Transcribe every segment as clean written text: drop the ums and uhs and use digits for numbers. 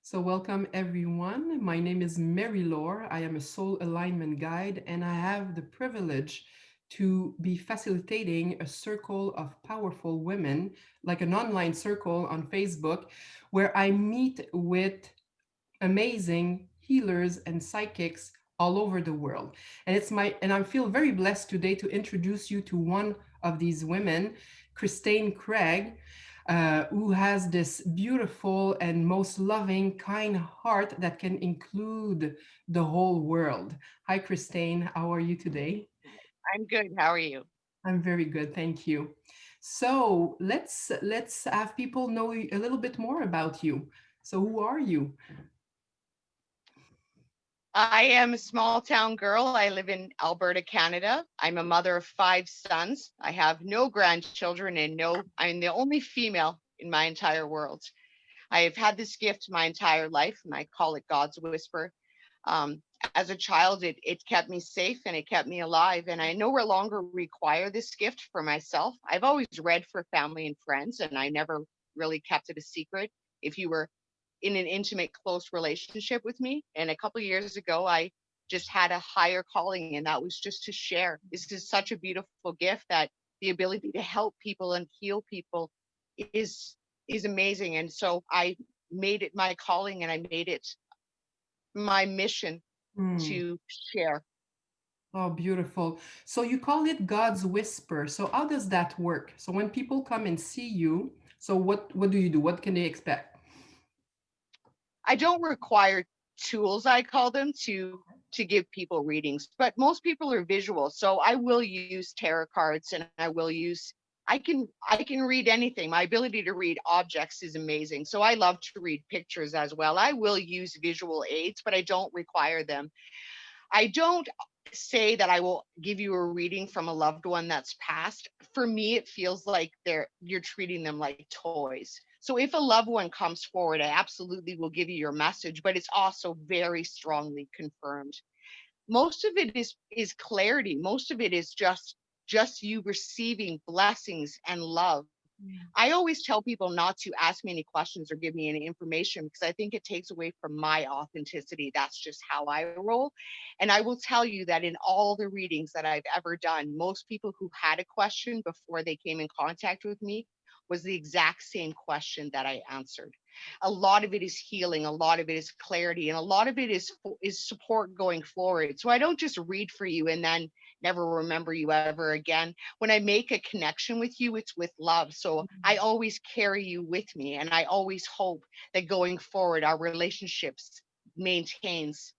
So, welcome everyone. My name is Marie-Laure. I am a soul alignment guide, and I have the privilege to be facilitating a circle of powerful women, like an online circle on Facebook, where I meet with amazing healers and psychics all over the world. And I feel very blessed today to introduce you to one of these women, Christaine Greig, who has this beautiful and most loving, kind heart that can include the whole world. Hi, Christaine. How are you today? I'm good. How are you? I'm very good, thank you. So let's have people know a little bit more about you. So who are you? I am a small town girl. I live in Alberta, Canada. I'm a mother of five sons. I have no grandchildren and I'm the only female in my entire world. I've had this gift my entire life, and I call it God's whisper. As a child, it kept me safe and it kept me alive. And I no longer require this gift for myself. I've always read for family and friends, and I never really kept it a secret. If you were in an intimate, close relationship with me. And a couple of years ago, I just had a higher calling, and that was just to share. This is such a beautiful gift that the ability to help people and heal people is is amazing. And so I made it my calling, and I made it my mission Hmm. to share. Oh, beautiful. So you call it God's whisper. So how does that work? So when people come and see you, so what do you do? What can they expect? I don't require tools, I call them, to give people readings, but most people are visual. So I will use tarot cards, and I can read anything. My ability to read objects is amazing. So I love to read pictures as well. I will use visual aids, but I don't require them. I don't say that I will give you a reading from a loved one that's passed. For me, it feels like you're treating them like toys. So if a loved one comes forward, I absolutely will give you your message, but it's also very strongly confirmed. Most of it is clarity. Most of it is just you receiving blessings and love. I always tell people not to ask me any questions or give me any information, because I think it takes away from my authenticity. That's just how I roll. And I will tell you that in all the readings that I've ever done, most people who had a question before they came in contact with me was the exact same question that I answered. A lot of it is healing, a lot of it is clarity, and a lot of it is support going forward. So I don't just read for you and then never remember you ever again. When I make a connection with you, it's with love. So I always carry you with me, and I always hope that going forward our relationships maintains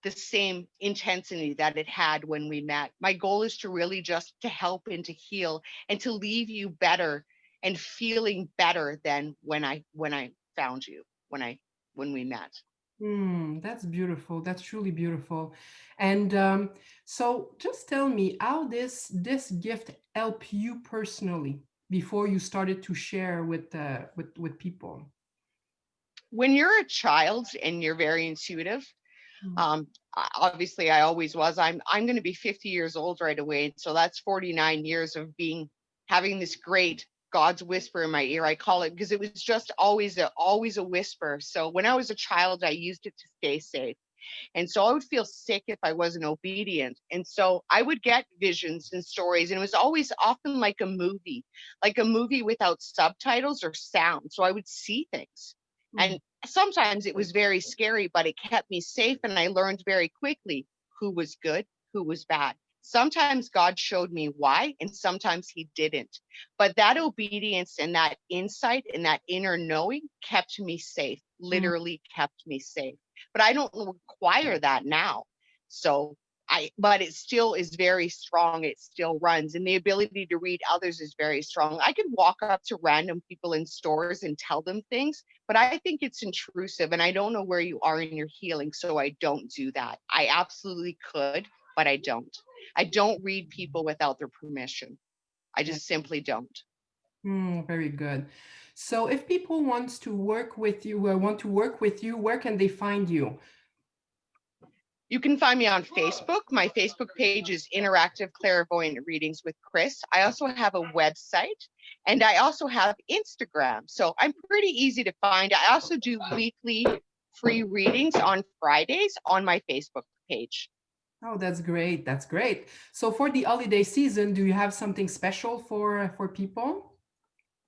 the same intensity that it had when we met. My goal is to really just to help and to heal and to leave you better and feeling better than when I found you, when we met. Hmm, that's beautiful. That's truly beautiful. And so just tell me how this gift helped you personally before you started to share with people. When you're a child and you're very intuitive, obviously I always was. I'm going to be 50 years old right away, so that's 49 years of being having this great God's whisper in my ear. I call it, because it was just always a whisper. So when I was a child, I used it to stay safe. And so I would feel sick if I wasn't obedient. And so I would get visions and stories, and it was always often like a movie without subtitles or sound. So I would see things. Hmm. And sometimes it was very scary, but it kept me safe. And I learned very quickly who was good, who was bad. Sometimes God showed me why, and sometimes He didn't. But that obedience and that insight and that inner knowing kept me safe, Hmm. literally kept me safe. But I don't require that now. So but it still is very strong. It still runs. And the ability to read others is very strong. I could walk up to random people in stores and tell them things, but I think it's intrusive, and I don't know where you are in your healing. So I don't do that. I absolutely could, but I don't. I don't read people without their permission. I Yeah. just simply don't. Hmm, very good. So if people want to work with you, where can they find you? You can find me on Facebook. My Facebook page is Interactive Clairvoyant Readings with Chris. I also have a website and I also have Instagram. So I'm pretty easy to find. I also do weekly free readings on Fridays on my Facebook page. Oh, that's great. That's great. So for the holiday season, do you have something special for people?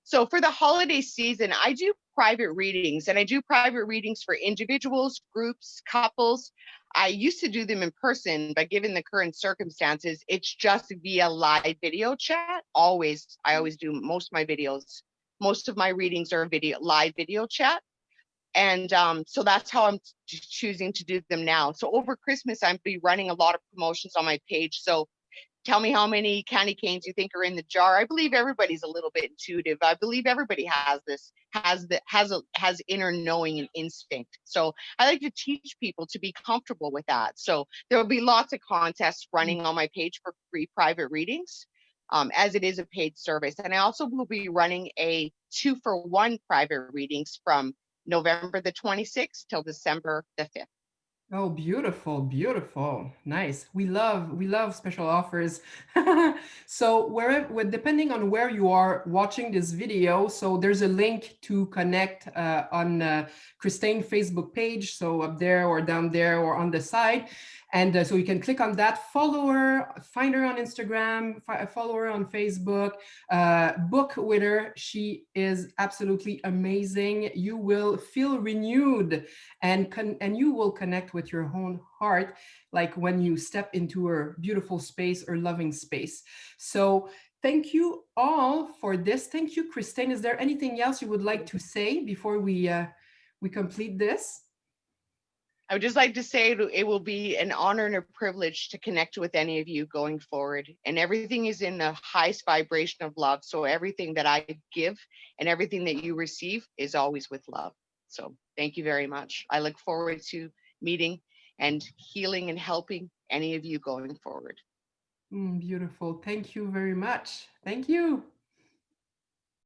So for the holiday season, I do private readings and I do private readings for individuals, groups, couples. I used to do them in person, but given the current circumstances, it's just via live video chat. I always do most of my readings are live video chat. And so that's how I'm choosing to do them now. So over Christmas, I'm be running a lot of promotions on my page. So tell me how many candy canes you think are in the jar. I believe everybody's a little bit intuitive. I believe everybody has inner knowing and instinct. So I like to teach people to be comfortable with that. So there will be lots of contests running on my page for free private readings, as it is a paid service. And I also will be running a 2-for-1 private readings from November the 26th till December the 5th. Oh, beautiful, beautiful. Nice. We love special offers. So depending on where you are watching this video, so there's a link to connect on Christaine Facebook page, so up there or down there or on the side. And so you can click on that, follow her, find her on Instagram, follow her on Facebook, book with her. She is absolutely amazing. You will feel renewed and you will connect with your own heart, like when you step into a beautiful space or loving space. So thank you all for this. Thank you, Christine. Is there anything else you would like to say before we complete this? I would just like to say it will be an honor and a privilege to connect with any of you going forward. And everything is in the highest vibration of love. So everything that I give and everything that you receive is always with love. So thank you very much. I look forward to meeting and healing and helping any of you going forward. Beautiful. Thank you very much. Thank you.